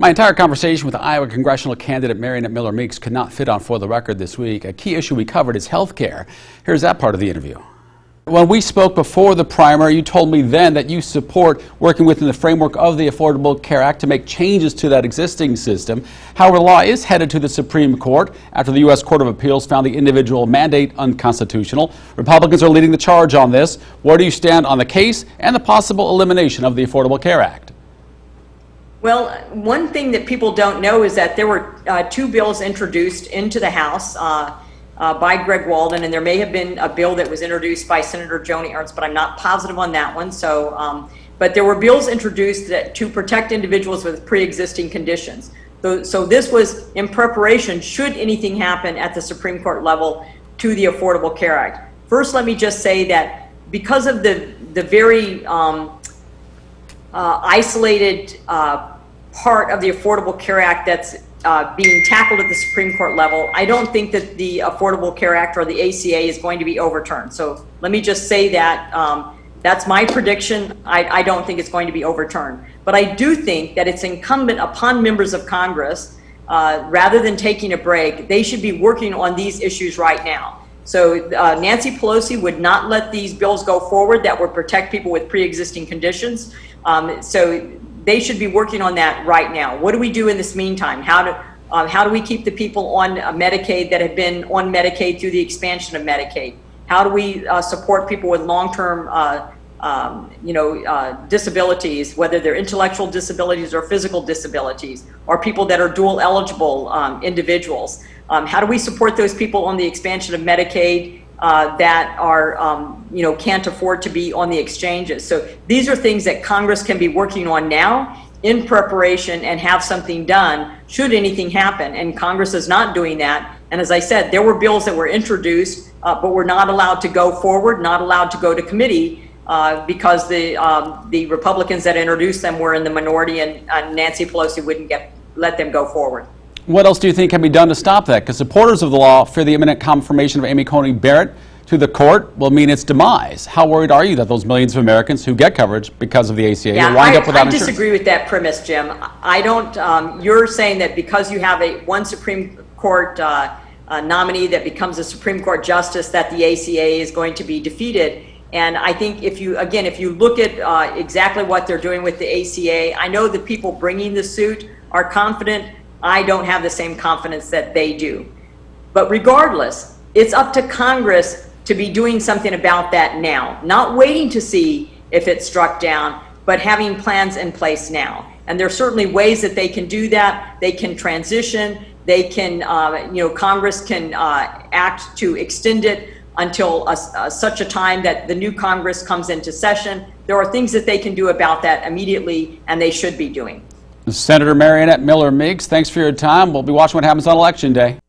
My entire conversation with Iowa congressional candidate Miller-Meeks could not fit on For the Record this week. A key issue we covered is health care. Here's that part of the interview. When we spoke before the primary, you told me then that you support working within the framework of the Affordable Care Act to make changes to that existing system. However, the law is headed to the Supreme Court after the U.S. Court of Appeals found the individual mandate unconstitutional. Republicans are leading the charge on this. Where do you stand on the case and the possible elimination of the Affordable Care Act? Well, one thing that people don't know is that there were two bills introduced into the House by Greg Walden, and there may have been a bill that was introduced by Senator Joni Ernst, but I'm not positive on that one. So, but there were bills introduced to protect individuals with pre-existing conditions. So this was in preparation should anything happen at the Supreme Court level to the Affordable Care Act. First, let me just say that because of the very isolated part of the Affordable Care Act that's being tackled at the Supreme Court level, I don't think that the Affordable Care Act or the ACA is going to be overturned. So let me just say that that's my prediction. I don't think it's going to be overturned. But I do think that it's incumbent upon members of Congress, rather than taking a break, they should be working on these issues right now. So Nancy Pelosi would not let these bills go forward that would protect people with pre-existing conditions. So they should be working on that right now. What do we do in this meantime? How do we keep the people on Medicaid that have been on Medicaid through the expansion of Medicaid? How do we support people with long-term disabilities, whether they're intellectual disabilities or physical disabilities, or people that are dual eligible individuals? How do we support those people on the expansion of Medicaid that are, can't afford to be on the exchanges? So these are things that Congress can be working on now in preparation and have something done should anything happen. And Congress is not doing that. And as I said, there were bills that were introduced, but were not allowed to go forward, not allowed to go to committee because the Republicans that introduced them were in the minority, and Nancy Pelosi wouldn't let them go forward. What else do you think can be done to stop that? Because supporters of the law fear the imminent confirmation of Amy Coney Barrett to the court will mean its demise. How worried are you that those millions of Americans who get coverage because of the ACA will wind up without insurance? I disagree with that premise, Jim. I don't. You're saying that because you have one Supreme Court nominee that becomes a Supreme Court justice, that the ACA is going to be defeated. And I think if you look at exactly what they're doing with the ACA, I know the people bringing the suit are confident. I don't have the same confidence that they do. But regardless, it's up to Congress to be doing something about that now, not waiting to see if it's struck down, but having plans in place now. And there are certainly ways that they can do that. They can transition. They can, Congress can act to extend it until such a time that the new Congress comes into session. There are things that they can do about that immediately, and they should be doing. Senator Miller-Meeks, thanks for your time. We'll be watching what happens on Election Day.